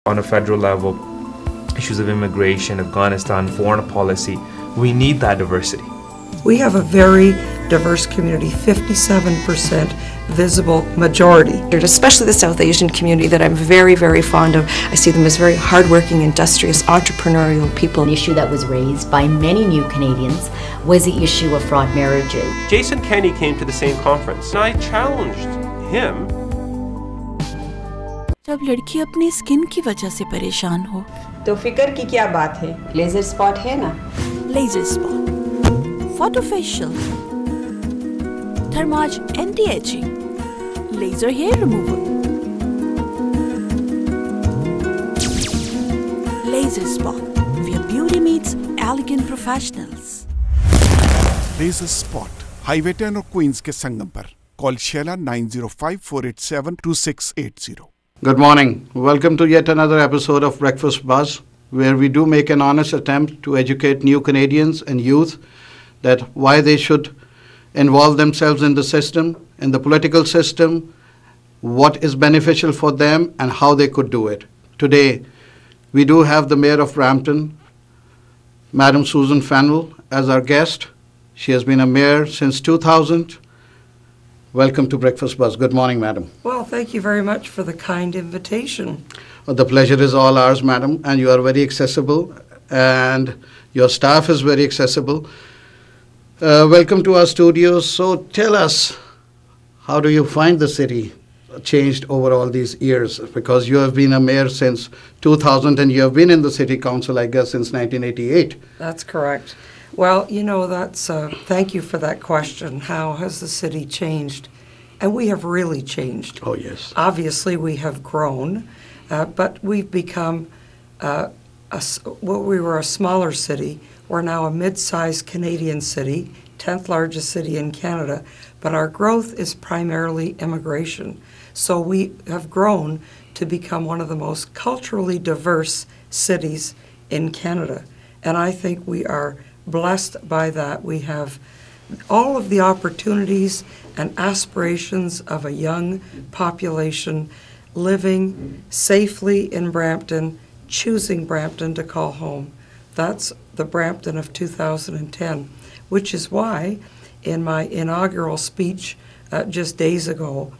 on a federal level, issues of immigration, Afghanistan, foreign policy. We need that diversity. We have a very diverse community, 57% visible majority. Especially the South Asian community that I'm very, very fond of. I see them as very hardworking, industrious, entrepreneurial people. An issue that was raised by many new Canadians was the issue of fraud marriages. Jason Kenney came to the same conference, and I challenged him. जब लड़की अपनी skin की वजह से परेशान हो तो फिक्र की क्या बात है, लेजर स्पॉट है ना। Laser spot, photofacial, Thermage anti aging, laser hair removal, laser spot, where beauty meets elegant professionals. Laser spot highway 10 और क्वींस के संगम पर। Call Sheila 9054872680. Good morning. Welcome to yet another episode of Breakfast Buzz, where we do make an honest attempt to educate new Canadians and youth that why they should involve themselves in the system, in the political system, what is beneficial for them, and how they could do it. Today, we do have the Mayor of Brampton, Madam Susan Fennell, as our guest. She has been a mayor since 2000. Welcome to Breakfast Buzz. Good morning, Madam. Well, thank you very much for the kind invitation. The pleasure is all ours, Madam, and you are very accessible, and your staff is very accessible. Welcome to our studios. So tell us, how do you find the city changed over all these years? Because you have been a mayor since 2000, and you have been in the city council, I guess, since 1988. That's correct. Well, you know, thank you for that question. How has the city changed? And we have really changed. Oh, yes. Obviously, we have grown, but we've become, we were a smaller city. We're now a mid-sized Canadian city, 10th largest city in Canada, but our growth is primarily immigration. So we have grown to become one of the most culturally diverse cities in Canada. And I think we are blessed by that. We have all of the opportunities and aspirations of a young population living safely in Brampton, choosing Brampton to call home. That's the Brampton of 2010, which is why in my inaugural speech just days ago,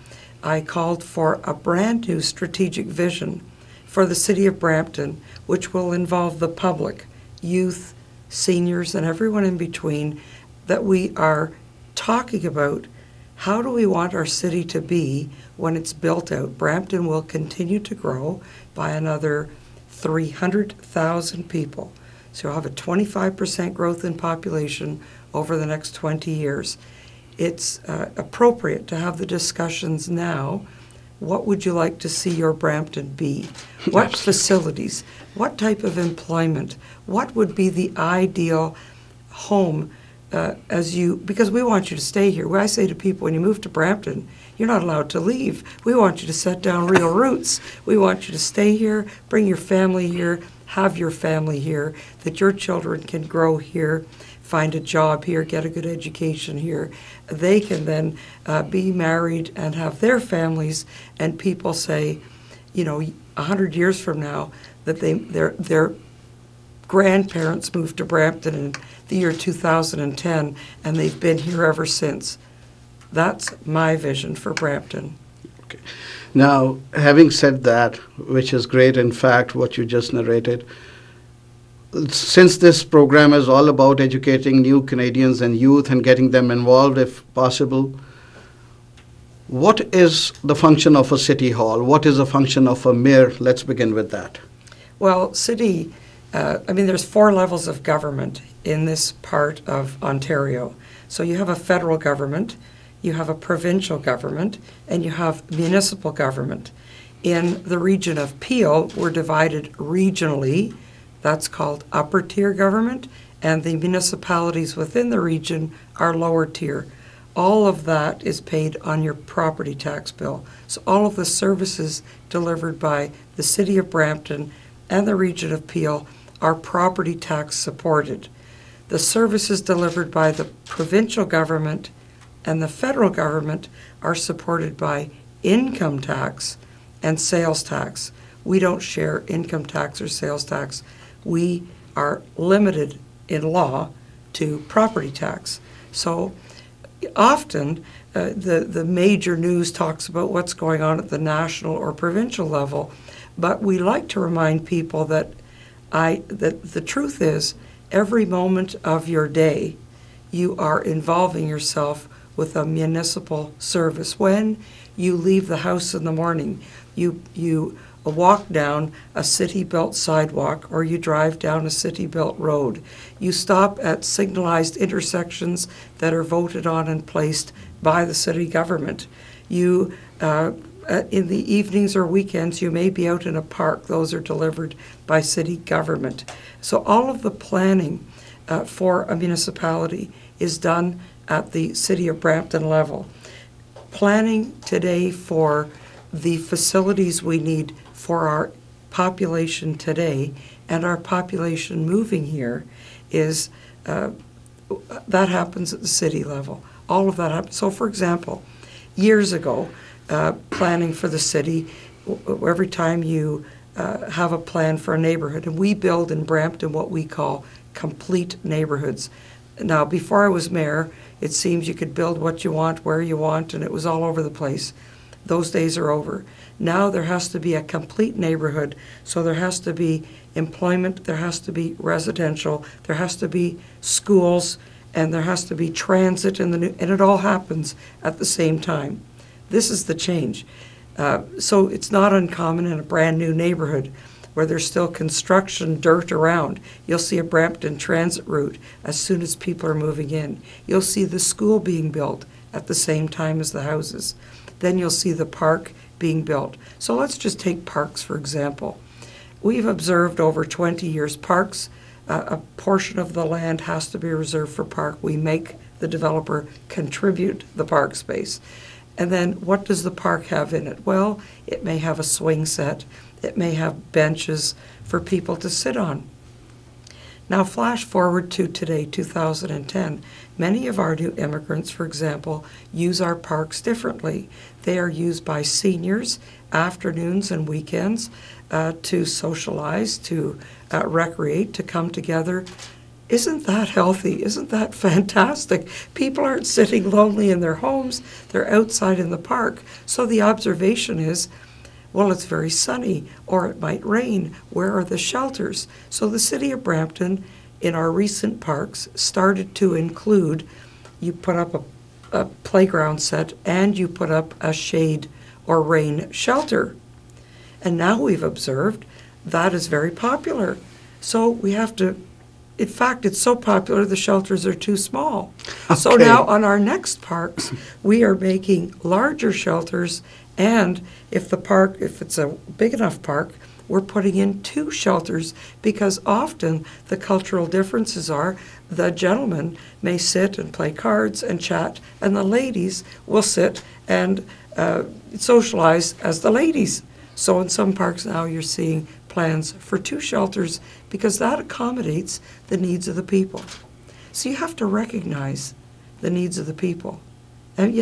I called for a brand new strategic vision for the city of Brampton, which will involve the public, youth, seniors, and everyone in between, that we are talking about how do we want our city to be when it's built out. Brampton will continue to grow by another 300,000 people. So you'll have a 25% growth in population over the next 20 years. It's appropriate to have the discussions now. What would you like to see your Brampton be? What facilities? What type of employment? What would be the ideal home because we want you to stay here. When I say to people, when you move to Brampton, you're not allowed to leave. We want you to set down real roots. We want you to stay here, bring your family here, have your family here, that your children can grow here, find a job here, get a good education here. They can then be married and have their families, and people say, you know, 100 years from now, that their grandparents moved to Brampton in the year 2010, and they've been here ever since. That's my vision for Brampton. Okay. Now, having said that, which is great, in fact, what you just narrated, since this program is all about educating new Canadians and youth and getting them involved if possible, what is the function of a city hall? What is the function of a mayor? Let's begin with that. Well, there's 4 levels of government in this part of Ontario. So you have a federal government, you have a provincial government, and you have municipal government. In the region of Peel, we're divided regionally. That's called upper tier government, and the municipalities within the region are lower tier. All of that is paid on your property tax bill. So all of the services delivered by the City of Brampton and the region of Peel are property tax supported. The services delivered by the provincial government and the federal government are supported by income tax and sales tax. We don't share income tax or sales tax. We are limited in law to property tax. So often the major news talks about what's going on at the national or provincial level, but we like to remind people that the truth is every moment of your day you are involving yourself with a municipal service. When you leave the house in the morning, you walk down a city-built sidewalk or you drive down a city-built road. You stop at signalized intersections that are voted on and placed by the city government. You, in the evenings or weekends, you may be out in a park. Those are delivered by city government. So all of the planning for a municipality is done at the City of Brampton level. Planning today for the facilities we need for our population today and our population moving here is, that happens at the city level. All of that happens. So for example, years ago, planning for the city, every time you have a plan for a neighborhood, and we build in Brampton what we call complete neighborhoods. Now, before I was mayor, it seems you could build what you want, where you want, and it was all over the place. Those days are over. Now there has to be a complete neighborhood, so there has to be employment, there has to be residential, there has to be schools, and there has to be transit, and it all happens at the same time. This is the change. So it's not uncommon in a brand new neighborhood where there's still construction dirt around. You'll see a Brampton transit route as soon as people are moving in. You'll see the school being built at the same time as the houses. Then you'll see the park being built. So let's just take parks, for example. We've observed over 20 years parks, a portion of the land has to be reserved for park. We make the developer contribute the park space. And then what does the park have in it? Well, it may have a swing set. It may have benches for people to sit on. Now flash forward to today, 2010. Many of our new immigrants, for example, use our parks differently. They are used by seniors afternoons and weekends to socialize, to recreate, to come together. Isn't that healthy? Isn't that fantastic? People aren't sitting lonely in their homes. They're outside in the park. So the observation is, well, it's very sunny, or it might rain. Where are the shelters? So the City of Brampton, in our recent parks, started to include, you put up a playground set and you put up a shade or rain shelter. And now we've observed that is very popular. So we have to, in fact, it's so popular the shelters are too small. Okay. So now on our next parks, we are making larger shelters, and if it's a big enough park, we're putting in 2 shelters, because often the cultural differences are the gentlemen may sit and play cards and chat, and the ladies will sit and socialize as the ladies. So in some parks now you're seeing plans for 2 shelters because that accommodates the needs of the people. So you have to recognize the needs of the people, and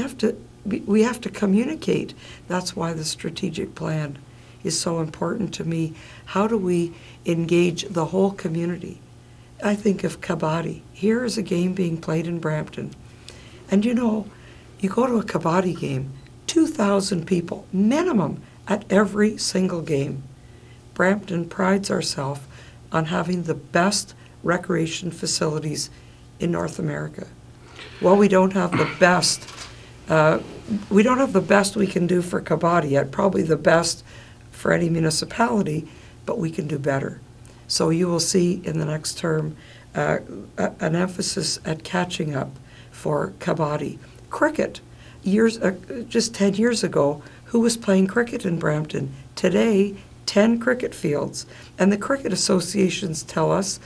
we have to communicate. That's why the strategic plan is so important to me. How do we engage the whole community? I think of Kabaddi. Here is a game being played in Brampton. And you know, you go to a Kabaddi game, 2,000 people, minimum, at every single game. Brampton prides ourselves on having the best recreation facilities in North America. Well, we don't have the best. We don't have the best we can do for Kabaddi yet, probably the best for any municipality, but we can do better. So you will see in the next term an emphasis at catching up for Kabaddi. Cricket, just 10 years ago, who was playing cricket in Brampton? Today, 10 cricket fields. And the cricket associations tell us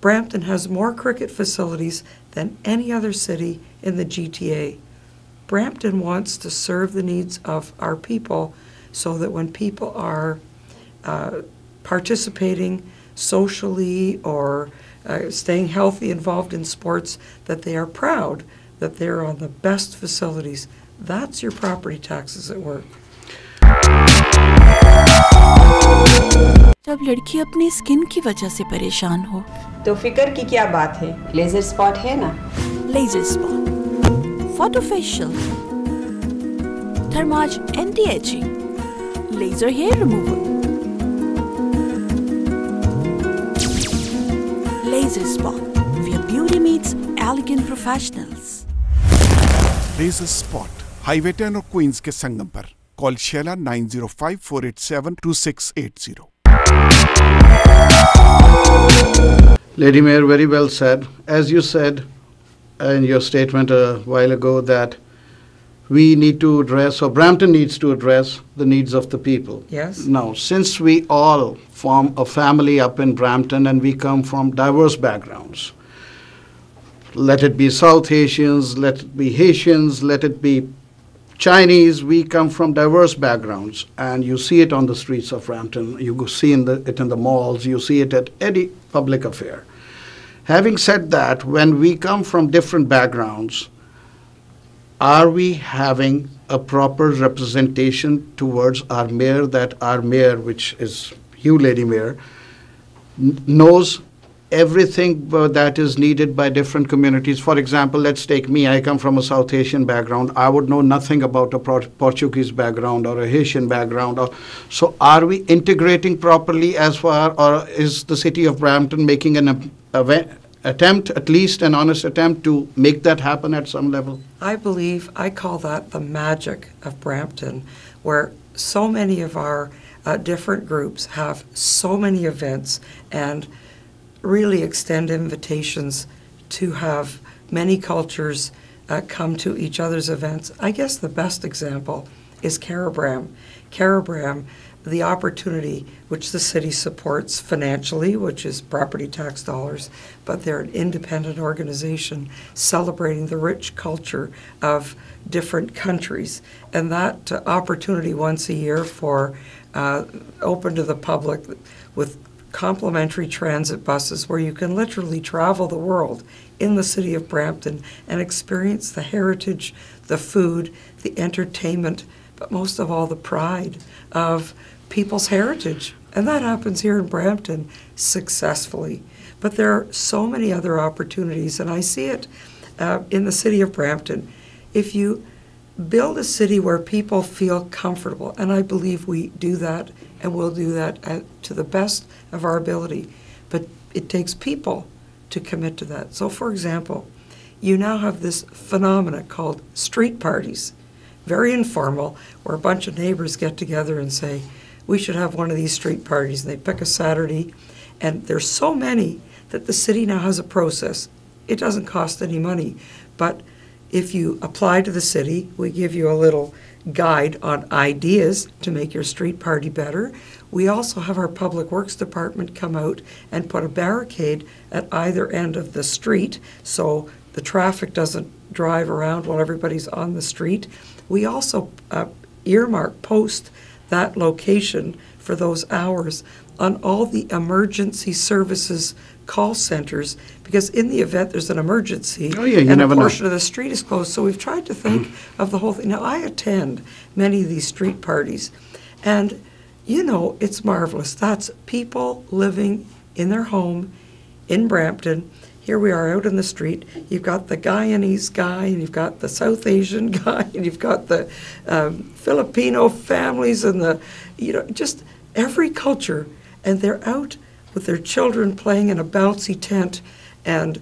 Brampton has more cricket facilities than any other city in the GTA. Brampton wants to serve the needs of our people so that when people are participating socially or staying healthy, involved in sports, that they are proud that they're on the best facilities. That's your property taxes at work. जब लड़की अपनी skin की वजह से परेशान हो। तो फिक्र की क्या बात है, लेजर स्पॉट है ना। Laser spot, photo facial, Thermage anti aging, laser hair removal. Laser Spot, where beauty meets elegant professionals. Laser Spot, highway 10 और क्वींस के संगम पर। Call Sheila 9054872680। Lady Mayor, very well said. As you said in your statement a while ago that we need to address, or Brampton needs to address, the needs of the people. Yes. Now, since we all form a family up in Brampton and we come from diverse backgrounds, let it be South Asians, let it be Haitians, let it be Chinese, we come from diverse backgrounds, and you see it on the streets of Brampton, you see it in the malls, you see it at any public affair. Having said that, when we come from different backgrounds, are we having a proper representation towards our mayor, that our mayor, which is you, Lady Mayor, knows everything that is needed by different communities? For example, let's take me. I come from a South Asian background. I would know nothing about a Portuguese background or a Haitian background. So are we integrating properly as far, or is the city of Brampton making an attempt, at least an honest attempt, to make that happen at some level? I believe, I call that the magic of Brampton, where so many of our different groups have so many events and really extend invitations to have many cultures come to each other's events. I guess the best example is Caribram. Caribram, the opportunity which the city supports financially, which is property tax dollars, but they're an independent organization celebrating the rich culture of different countries. And that opportunity once a year for open to the public with complimentary transit buses where you can literally travel the world in the city of Brampton and experience the heritage, the food, the entertainment, but most of all the pride of people's heritage. And that happens here in Brampton successfully. But there are so many other opportunities, and I see it in the city of Brampton. If you build a city where people feel comfortable, and I believe we do that and will do that to the best of our ability, but it takes people to commit to that. So for example, you now have this phenomena called street parties, very informal, where a bunch of neighbors get together and say, we should have one of these street parties, and they pick a Saturday, and there's so many that the city now has a process. It doesn't cost any money, but if you apply to the city, we give you a little guide on ideas to make your street party better. We also have our Public Works Department come out and put a barricade at either end of the street so the traffic doesn't drive around while everybody's on the street. We also post that location for those hours on all the emergency services call centers, because in the event there's an emergency and a portion of the street is closed. So we've tried to think of the whole thing. Now, I attend many of these street parties, and you know, it's marvelous. That's people living in their home in Brampton. Here we are out in the street. You've got the Guyanese guy, and you've got the South Asian guy, and you've got the Filipino families, and the, you know, just every culture, and they're out with their children playing in a bouncy tent, and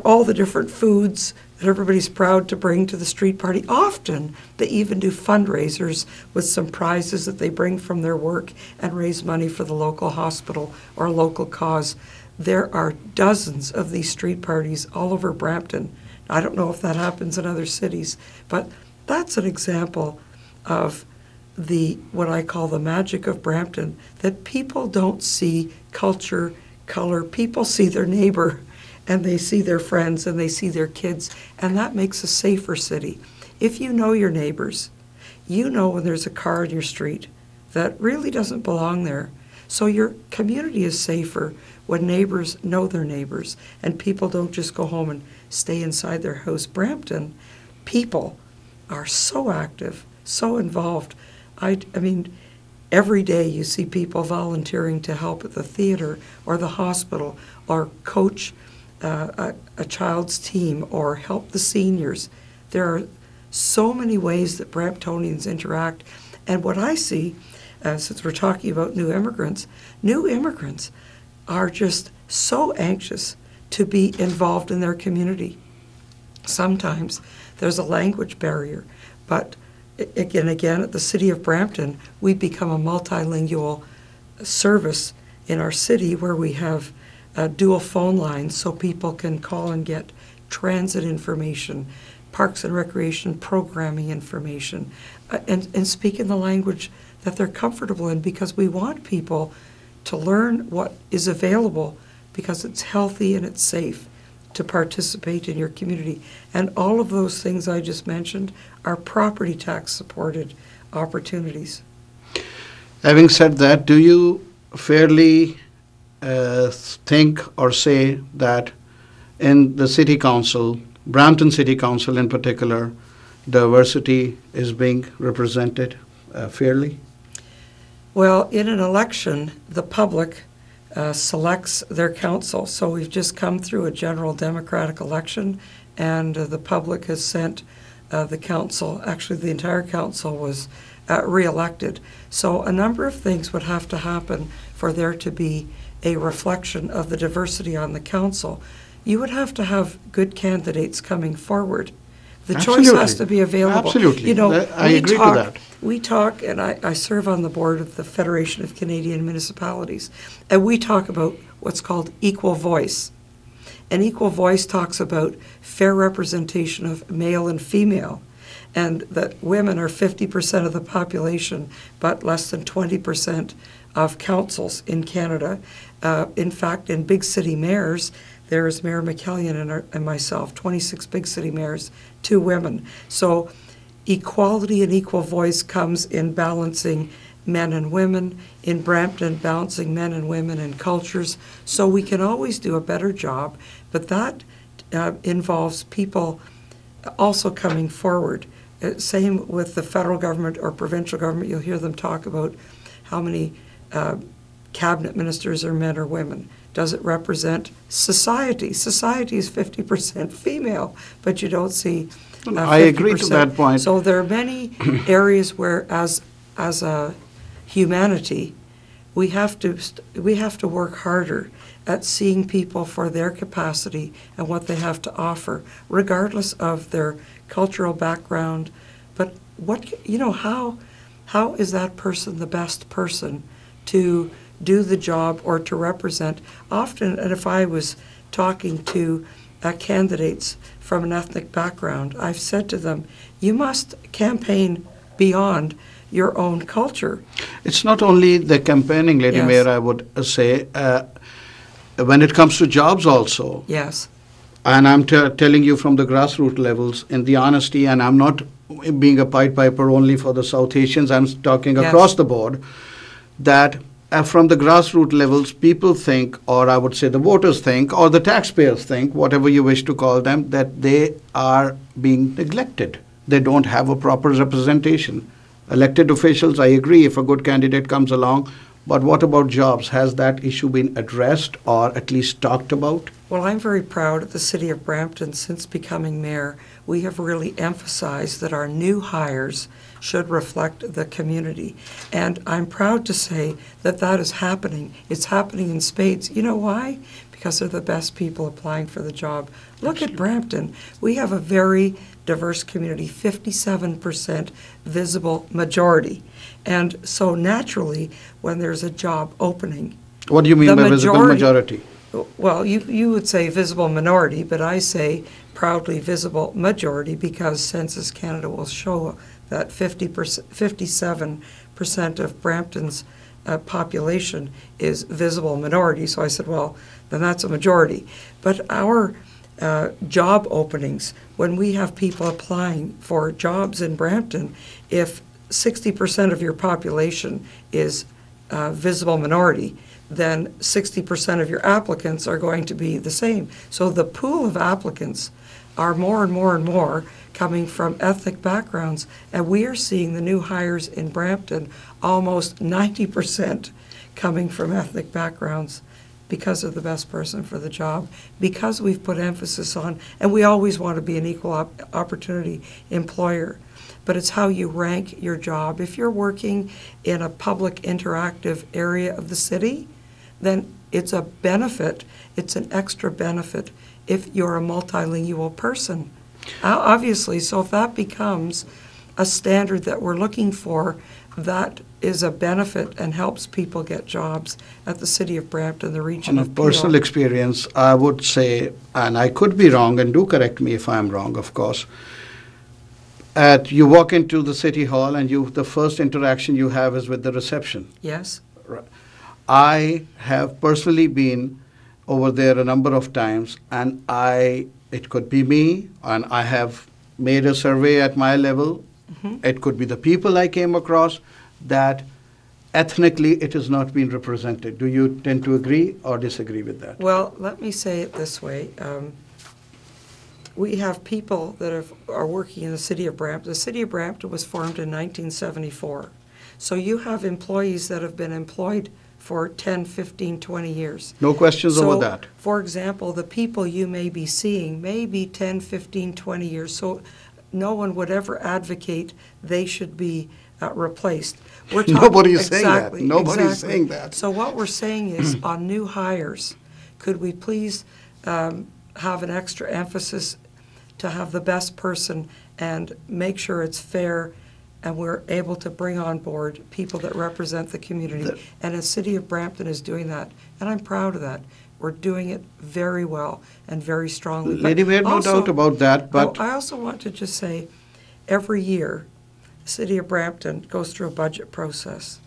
all the different foods that everybody's proud to bring to the street party. Often, they even do fundraisers with some prizes that they bring from their work and raise money for the local hospital or a local cause. There are dozens of these street parties all over Brampton. I don't know if that happens in other cities, but that's an example of what I call the magic of Brampton, that people don't see culture, color. People see their neighbor, and they see their friends, and they see their kids, and that makes a safer city. If you know your neighbors, you know when there's a car in your street that really doesn't belong there. So your community is safer when neighbors know their neighbors, and people don't just go home and stay inside their house. Brampton, people are so active, so involved. I mean, Every day you see people volunteering to help at the theater or the hospital or coach a child's team or help the seniors. There are so many ways that Bramptonians interact. And what I see, since we're talking about new immigrants are just so anxious to be involved in their community. Sometimes there's a language barrier, but again, at the City of Brampton, we've become a multilingual service in our city where we have dual phone lines so people can call and get transit information, parks and recreation programming information, and speak in the language that they're comfortable in, because we want people to learn what is available because it's healthy and it's safe to participate in your community. And all of those things I just mentioned are property tax supported opportunities. Having said that, do you fairly think or say that in the City Council, Brampton City Council in particular, diversity is being represented fairly? Well, in an election, the public selects their council. So we've just come through a general democratic election, and the public has sent the council, actually the entire council was re-elected. So a number of things would have to happen for there to be a reflection of the diversity on the council. You would have to have good candidates coming forward. The choice has to be available. Absolutely. You know, I agree to that. We talk, and I serve on the board of the Federation of Canadian Municipalities, and we talk about what's called equal voice. And equal voice talks about fair representation of male and female, and that women are 50% of the population, but less than 20% of councils in Canada. In fact, in big city mayors, there is Mayor McKellion and myself, 26 big city mayors, 2 women. So equality and equal voice comes in balancing men and women, in Brampton balancing men and women and cultures. So we can always do a better job, but that involves people also coming forward. Same with the federal government or provincial government. You'll hear them talk about how many cabinet ministers are men or women. Does it represent society? Society is 50% female, but you don't see 50%. I agree to that point. So there are many areas where, as a humanity, we have to work harder at seeing people for their capacity and what they have to offer, regardless of their cultural background. But how is that person the best person to do the job or to represent? Often, and if I was talking to candidates from an ethnic background, I've said to them, you must campaign beyond your own culture. It's not only the campaigning, Lady Mayor, I would say, when it comes to jobs also. Yes. And I'm telling you from the grassroots levels, in the honesty, and I'm not being a Pied Piper only for the South Asians, I'm talking across the board, that from the grassroots levels, people think, or I would say the voters think, or the taxpayers think, whatever you wish to call them, that they are being neglected. They don't have a proper representation. Elected officials, I agree, if a good candidate comes along, but what about jobs? Has that issue been addressed or at least talked about? Well, I'm very proud of the City of Brampton. Since becoming mayor, we have really emphasized that our new hires should reflect the community. And I'm proud to say that that is happening. It's happening in spades. You know why? Because they're the best people applying for the job. Look at Brampton. We have a very diverse community, 57% visible majority. And so naturally, when there's a job opening, what do you mean by visible majority? Well, you would say visible minority, but I say proudly visible majority, because Census Canada will show that 57% of Brampton's population is visible minority. So I said, well, then that's a majority. But our job openings, when we have people applying for jobs in Brampton, if 60% of your population is visible minority, then 60% of your applicants are going to be the same. So the pool of applicants are more and more and more coming from ethnic backgrounds, and we are seeing the new hires in Brampton almost 90% coming from ethnic backgrounds because of the best person for the job, because we've put emphasis on, and we always want to be an equal opportunity employer, but it's how you rank your job. If you're working in a public interactive area of the city, then it's a benefit, it's an extra benefit if you're a multilingual person. Obviously, so if that becomes a standard that we're looking for, that is a benefit and helps people get jobs at the City of Brampton, the region of Peel. Personal experience, I would say, and I could be wrong, and do correct me if I'm wrong, of course. You walk into the City Hall and the first interaction you have is with the reception. Yes. Right. I have personally been over there a number of times, and it could be me, and I have made a survey at my level. Mm-hmm. It could be the people I came across, that ethnically it has not been represented. Do you tend to agree or disagree with that? Well, let me say it this way. We have people that are working in the City of Brampton. The City of Brampton was formed in 1974. So you have employees that have been employed for 10, 15, 20 years. No questions over that. For example, the people you may be seeing may be 10, 15, 20 years. So no one would ever advocate they should be replaced. Nobody's saying that. Nobody's saying that. So what we're saying is on new hires, could we please have an extra emphasis to have the best person and make sure it's fair and we're able to bring on board people that represent the community. And the City of Brampton is doing that, and I'm proud of that. We're doing it very well and very strongly. Lady Mayor, no doubt about that, but... I also want to just say, every year, the City of Brampton goes through a budget process.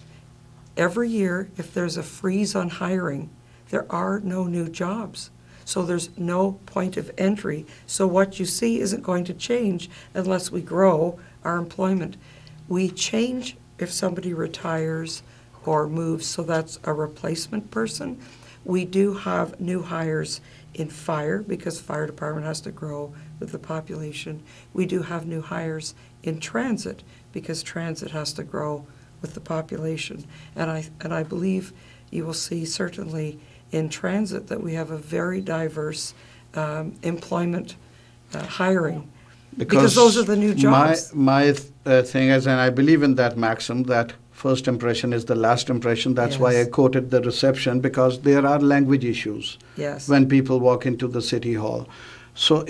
Every year, if there's a freeze on hiring, there are no new jobs. So there's no point of entry. So what you see isn't going to change unless we grow our employment. We change if somebody retires or moves, so that's a replacement person. We do have new hires in fire because fire department has to grow with the population. We do have new hires in transit because transit has to grow with the population. And I believe you will see certainly in transit that we have a very diverse employment hiring. Because those are the new jobs. My thing is, and I believe in that maxim, that first impression is the last impression. That's why I quoted the reception, because there are language issues when people walk into the City Hall. So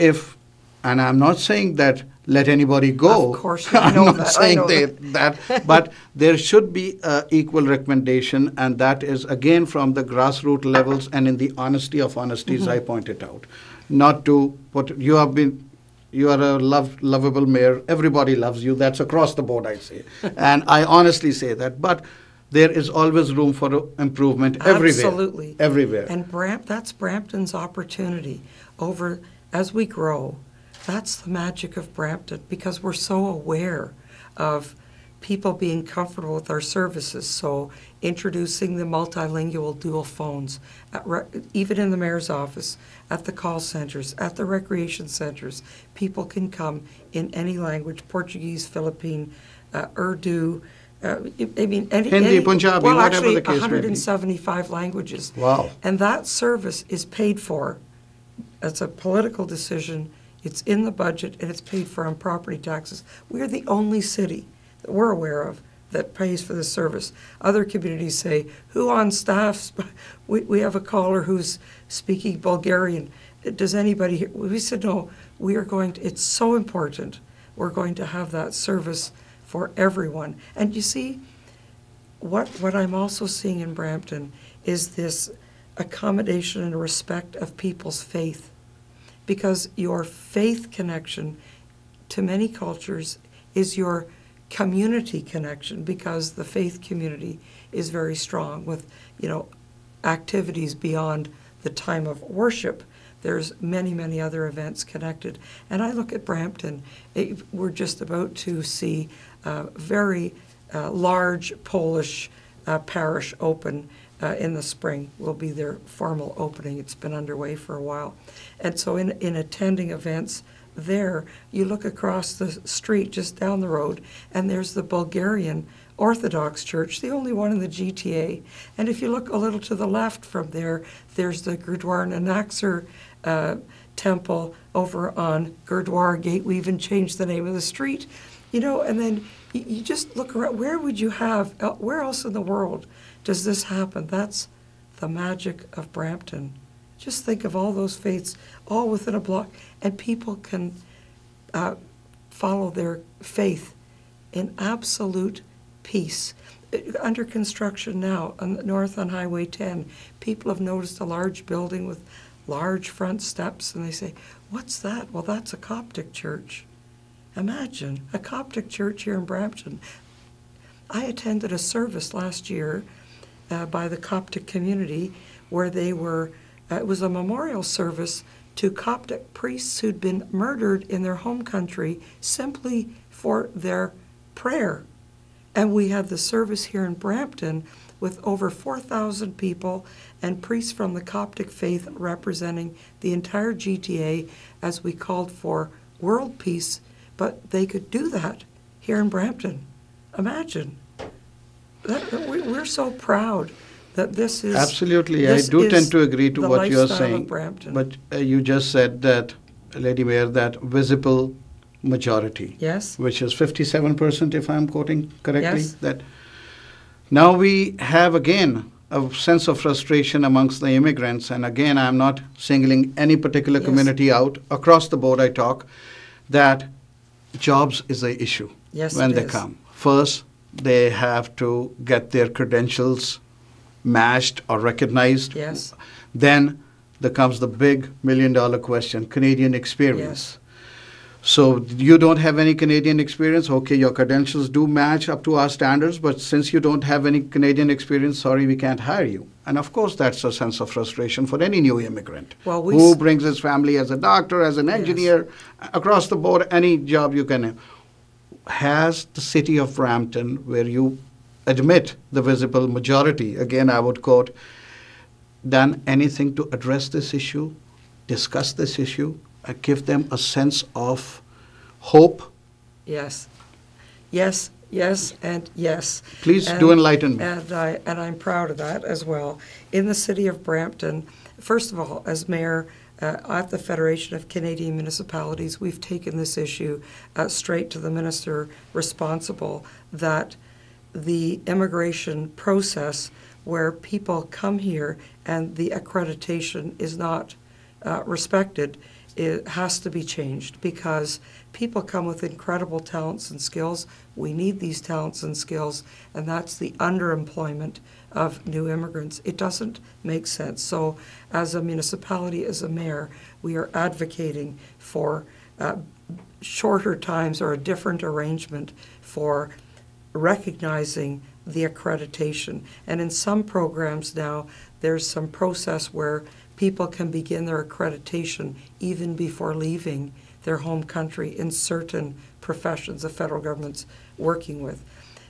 and I'm not saying that let anybody go. Of course, I'm not saying that, but there should be equal recommendation, and that is again from the grassroots levels and in the honesty of honesties I pointed out. Not to put, you are a lovable mayor. Everybody loves you. That's across the board, I say. And I honestly say that. But there is always room for improvement everywhere. Absolutely. Everywhere. And that's Brampton's opportunity. As we grow, that's the magic of Brampton, because we're so aware of people being comfortable with our services. So introducing the multilingual dual phones, even in the mayor's office, at the call centers, at the recreation centers, people can come in any language, Portuguese, Philippine, Urdu, Hindi, Punjabi, whatever the case may be. 175 languages. Wow. And that service is paid for. It's a political decision. It's in the budget, and it's paid for on property taxes. We are the only city that we're aware of that pays for the service. Other communities say, who on staff? We have a caller who's speaking Bulgarian. Does anybody hear? We said, no, we are going to, it's so important. We're going to have that service for everyone. And you see, what I'm also seeing in Brampton is this accommodation and respect of people's faith. Because your faith connection to many cultures is your community connection, because the faith community is very strong with, activities beyond the time of worship. There's many, many other events connected. And I look at Brampton, we're just about to see a very large Polish parish open in the spring will be their formal opening. It's been underway for a while. And so in attending events there, you look across the street just down the road, and there's the Bulgarian Orthodox Church, the only one in the GTA. And if you look a little to the left from there, there's the Gurdwara Nanak temple over on Gurdwara Gate. We even changed the name of the street, and then you just look around. Where would you have, where else in the world does this happen? That's the magic of Brampton. Just think of all those faiths all within a block, and people can follow their faith in absolute peace. Under construction now, north on Highway 10, people have noticed a large building with large front steps, and they say, "What's that?" Well, that's a Coptic church. Imagine, a Coptic church here in Brampton. I attended a service last year by the Coptic community where they were, it was a memorial service to Coptic priests who'd been murdered in their home country simply for their prayer. And we had the service here in Brampton with over 4,000 people and priests from the Coptic faith representing the entire GTA as we called for world peace, but they could do that here in Brampton. Imagine. We're so proud that this is... Absolutely. I do tend to agree to what you're saying. But you just said that, Lady Mayor, that visible majority. Yes. Which is 57%, if I'm quoting correctly. Yes. That now we have, again, a sense of frustration amongst the immigrants. And again, I'm not singling any particular community out. Across the board, I talk that jobs is the issue when they come. First, they have to get their credentials matched or recognized. Yes. Then there comes the big million-dollar question, Canadian experience. Yes. So you don't have any Canadian experience, okay, your credentials do match up to our standards, but since you don't have any Canadian experience, sorry, we can't hire you. And of course, that's a sense of frustration for any new immigrant who brings his family as a doctor, as an engineer, across the board, any job you can have. Has the city of Brampton, where you admit the visible majority, again I would quote, done anything to address this issue, discuss this issue, give them a sense of hope? Yes. Yes, yes, and yes. Please do enlighten me. And I'm proud of that as well. In the city of Brampton, first of all, as mayor, at the Federation of Canadian Municipalities, we've taken this issue straight to the minister responsible, that the immigration process where people come here and the accreditation is not respected, it has to be changed, because people come with incredible talents and skills. We need these talents and skills, and that's the underemployment of new immigrants. It doesn't make sense. So as a municipality, as a mayor, we are advocating for shorter times or a different arrangement for recognizing the accreditation. And in some programs now, there's some process where people can begin their accreditation even before leaving their home country in certain professions the federal government's working with.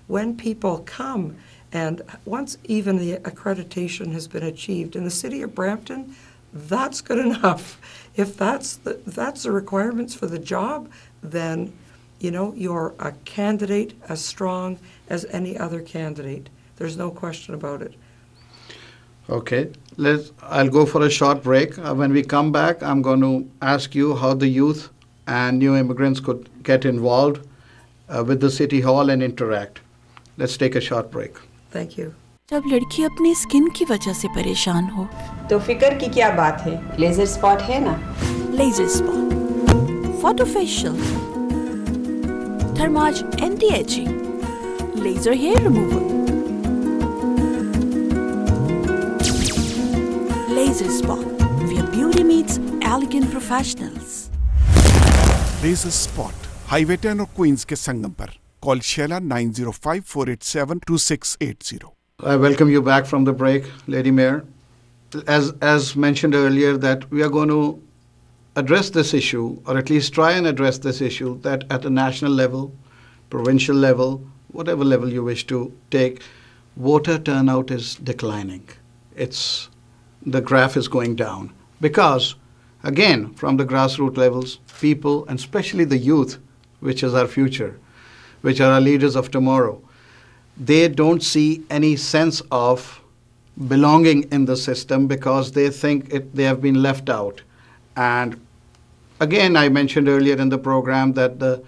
When people come, and once even the accreditation has been achieved in the city of Brampton, that's good enough. If that's the requirements for the job, then you're a candidate as strong as any other candidate. There's no question about it. Okay, I'll go for a short break. When we come back, I'm going to ask you how the youth and new immigrants could get involved with the City Hall and interact. Let's take a short break. Thank you. जब लड़की अपनी skin की वजह से परेशान हो तो फिक्र की क्या बात है, लेजर स्पॉट है ना। Laser spot, photo facial, Thermage anti aging, laser hair removal, Laser Spot, where beauty meets elegant professionals. Laser Spot, Highway 10 और Queens के संगम पर. Call Sheila 905-487-2680. I welcome you back from the break, Lady Mayor. As mentioned earlier, that we are going to address this issue, or at least try and address this issue, that at a national level, provincial level, whatever level you wish to take, voter turnout is declining. the graph is going down. Because, again, from the grassroots levels, people, and especially the youth, which is our future, which are our leaders of tomorrow, they don't see any sense of belonging in the system because they think they have been left out. And again, I mentioned earlier in the program that the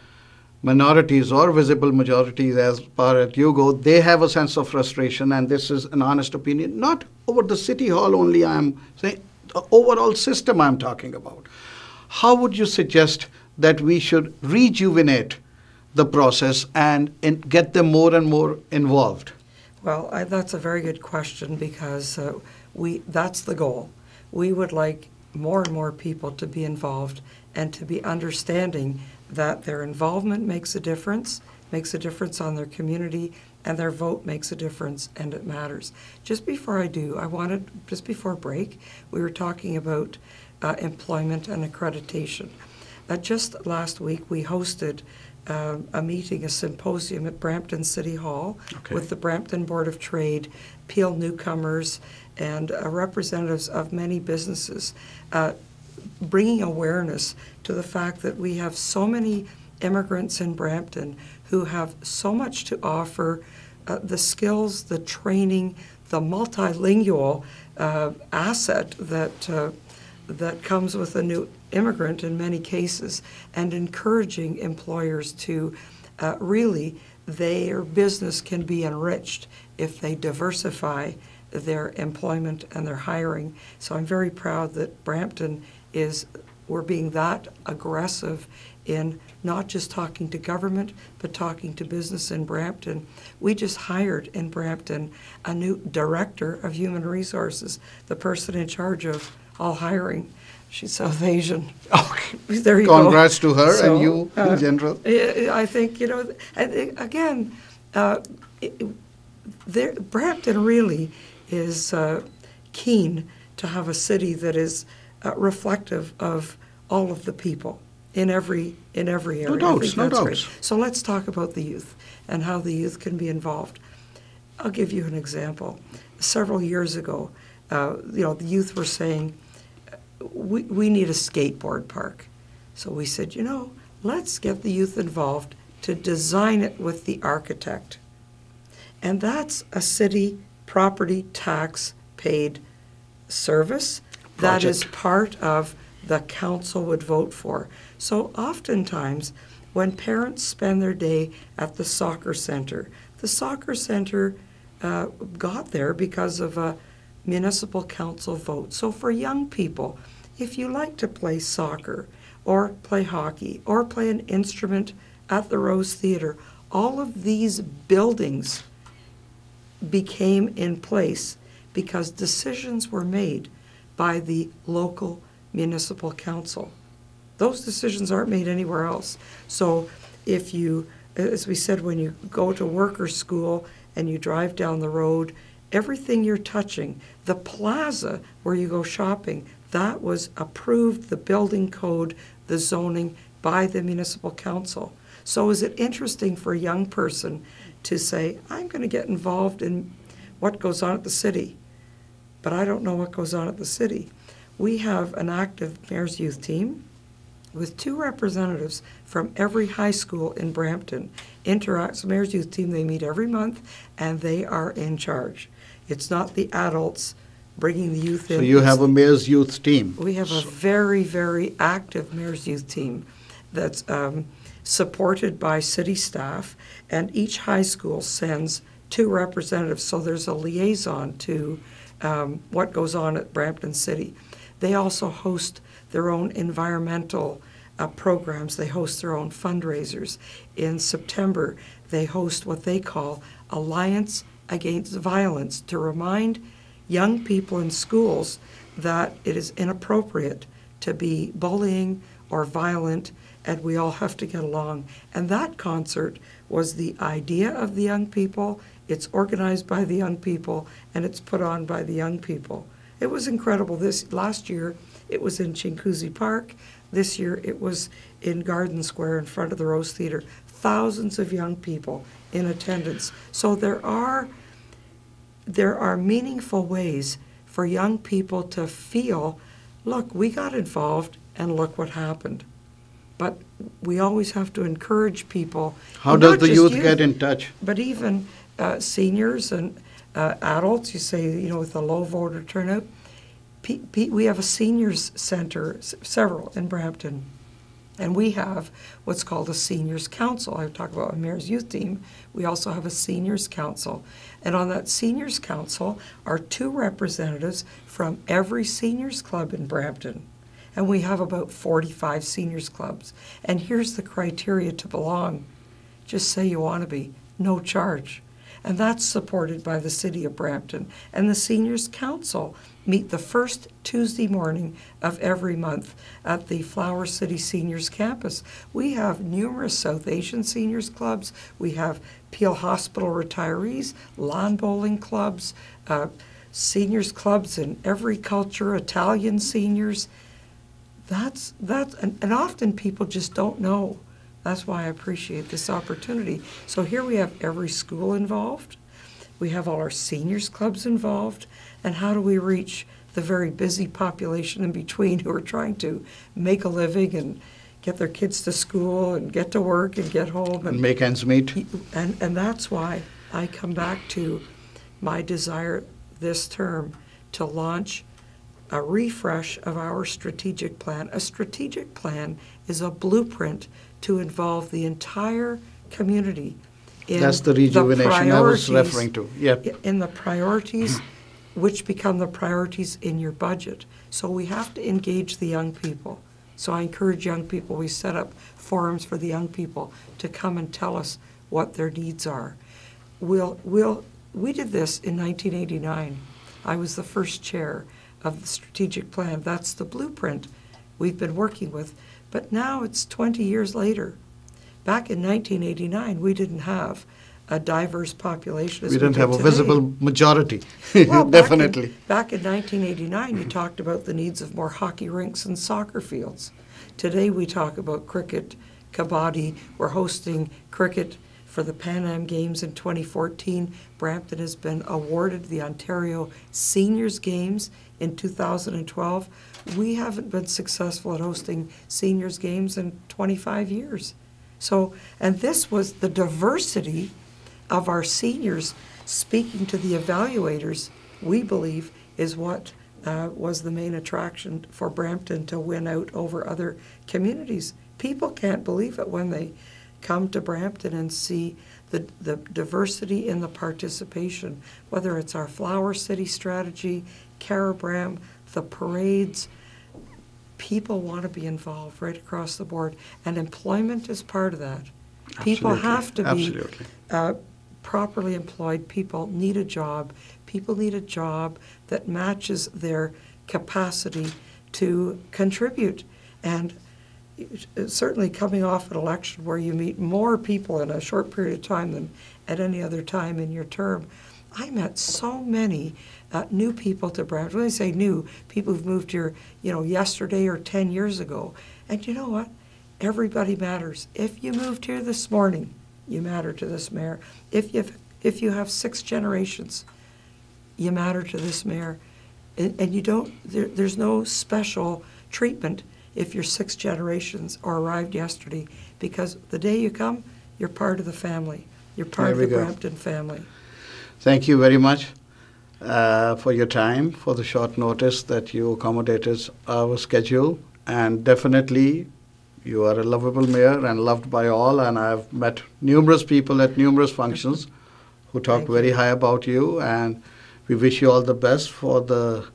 minorities or visible majorities, as far as you go, they have a sense of frustration, and this is an honest opinion, not over the city hall only, I'm saying, the overall system I'm talking about. How would you suggest that we should rejuvenate the process and get them more and more involved? Well, that's a very good question because that's the goal. We would like more and more people to be involved and to be understanding that their involvement makes a difference on their community, and their vote makes a difference, and it matters. Just before just before break, we were talking about employment and accreditation. Just last week, we hosted a meeting, a symposium at Brampton City Hall with the Brampton Board of Trade, Peel newcomers, and representatives of many businesses, bringing awareness to the fact that we have so many immigrants in Brampton who have so much to offer, the skills, the training, the multilingual asset that comes with a new immigrant in many cases, and encouraging employers to really, their business can be enriched if they diversify their employment and their hiring. So I'm very proud that Brampton we're being that aggressive in not just talking to government, but talking to business in Brampton. We just hired in Brampton a new director of human resources, the person in charge of all hiring. She's South Asian. Okay. There you Congrats go. to her and you in general. I think, again, Brampton really is keen to have a city that is reflective of all of the people in every area. No doubts, no doubts. Great. So let's talk about the youth and how the youth can be involved. I'll give you an example. Several years ago, the youth were saying, we need a skateboard park. So we said, let's get the youth involved to design it with the architect. And that's a city property tax paid service that is part of the council would vote for. So oftentimes when parents spend their day at the soccer center got there because of a municipal council vote. So for young people, if you like to play soccer or play hockey or play an instrument at the Rose Theatre, all of these buildings became in place because decisions were made by the local municipal council. Those decisions aren't made anywhere else. So if you, as we said, when you go to work or school and you drive down the road, everything you're touching, the plaza where you go shopping, that was approved, the building code, the zoning, by the municipal council. So is it interesting for a young person to say, I'm going to get involved in what goes on at the city, but I don't know what goes on at the city? We have an active Mayor's Youth team with 2 representatives from every high school in Brampton. So Mayor's Youth team, they meet every month, and they are in charge. It's not the adults bringing the youth in. So you have a Mayor's Youth team. We have a very, very active Mayor's Youth team that's supported by city staff, and each high school sends 2 representatives, so there's a liaison to what goes on at Brampton City. They also host their own environmental programs. They host their own fundraisers. In September, they host what they call Alliance Against Violence to remind young people in schools that it is inappropriate to be bullying or violent, and we all have to get along. And that concert was the idea of the young people. It's organized by the young people, and it's put on by the young people. It was incredible. Last year, it was in Chinguacousy Park. This year, it was in Garden Square in front of the Rose Theatre. Thousands of young people in attendance. So there are meaningful ways for young people to feel, look, we got involved and look what happened. But we always have to encourage people. How does the youth get in touch? But even seniors and adults, you say, you know, with a low voter turnout, we have a seniors center, several in Brampton, and we have what's called a seniors council. I talk about a mayor's youth team. We also have a seniors council, and on that seniors council are 2 representatives from every seniors club in Brampton, and we have about 45 seniors clubs. And here's the criteria to belong: just say you want to be, no charge. And that's supported by the City of Brampton. And the Seniors Council meet the first Tuesday morning of every month at the Flower City Seniors Campus. We have numerous South Asian seniors clubs. We have Peel Hospital retirees, lawn bowling clubs, seniors clubs in every culture, Italian seniors. And often people just don't know. That's why I appreciate this opportunity. So here we have every school involved. We have all our seniors clubs involved. And how do we reach the very busy population in between who are trying to make a living and get their kids to school and get to work and get home. And make ends meet. And that's why I come back to my desire this term to launch a refresh of our strategic plan. A strategic plan is a blueprint to involve the entire community in That's the rejuvenation I was referring to. Yep. In the priorities, which become the priorities in your budget. So we have to engage the young people. So I encourage young people. We set up forums for the young people to come and tell us what their needs are. We did this in 1989. I was the first chair of the strategic plan. That's the blueprint we've been working with. But now it's 20 years later. Back in 1989, we didn't have a diverse population as we didn't have a today. Visible majority, Well, definitely. Back in 1989, you talked about the needs of more hockey rinks and soccer fields. Today we talk about cricket, kabaddi. We're hosting cricket for the Pan Am Games in 2014. Brampton has been awarded the Ontario Seniors Games in 2012. We haven't been successful at hosting seniors games in 25 years. So, and this was the diversity of our seniors speaking to the evaluators, we believe, is what was the main attraction for Brampton to win out over other communities. People can't believe it when they come to Brampton and see the diversity in the participation, whether it's our Flower City strategy, Caribram, the parades. People want to be involved right across the board, and employment is part of that. People have to be properly employed. People need a job. People need a job that matches their capacity to contribute. And certainly coming off an election where you meet more people in a short period of time than at any other time in your term, I met so many new people to Brampton. When I say new, people who've moved here, yesterday or 10 years ago. And you know what? Everybody matters. If you moved here this morning, you matter to this mayor. If you have 6 generations, you matter to this mayor. And you don't. There's no special treatment if you're 6 generations or arrived yesterday, because the day you come, you're part of the family. You're part of the Brampton family. Thank you very much for your time, for the short notice that you accommodated our schedule. And definitely, you are a lovable mayor and loved by all. And I've met numerous people at numerous functions who talk very high about you. And we wish you all the best for the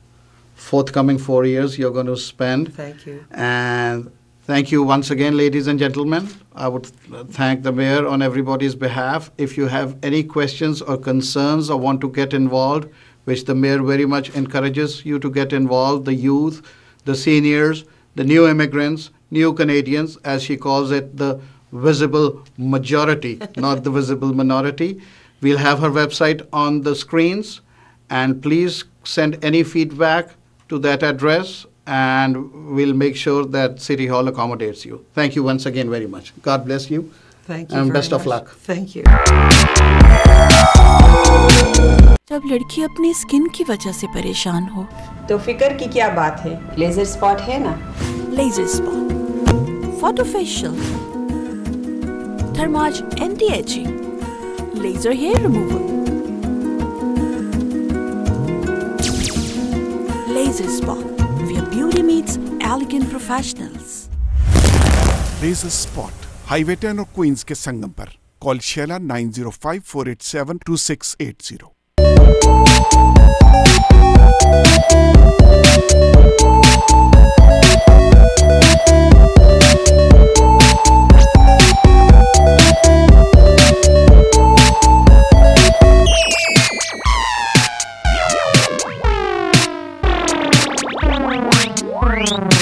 forthcoming 4 years you're going to spend. Thank you. And thank you once again, ladies and gentlemen. I would thank the mayor on everybody's behalf. If you have any questions or concerns or want to get involved, which the mayor very much encourages you to get involved, the youth, the seniors, the new immigrants, new Canadians, as she calls it, the visible majority, not the visible minority. We'll have her website on the screens, and please send any feedback to that address, and we'll make sure that City Hall accommodates you. Thank you once again very much. God bless you. Thank you. And very best of much. luck. Thank you. जब लड़की अपनी skin की वजह से परेशान हो तो फिक्र की क्या बात है, लेजर स्पॉट है ना। Laser spot, photofacial, Thermage anti aging, laser hair removal. Laser Spot, where beauty meets elegant professionals. Laser spot highway 10 और क्वींस के संगम पर। Call Sheila 9054872680। Wow.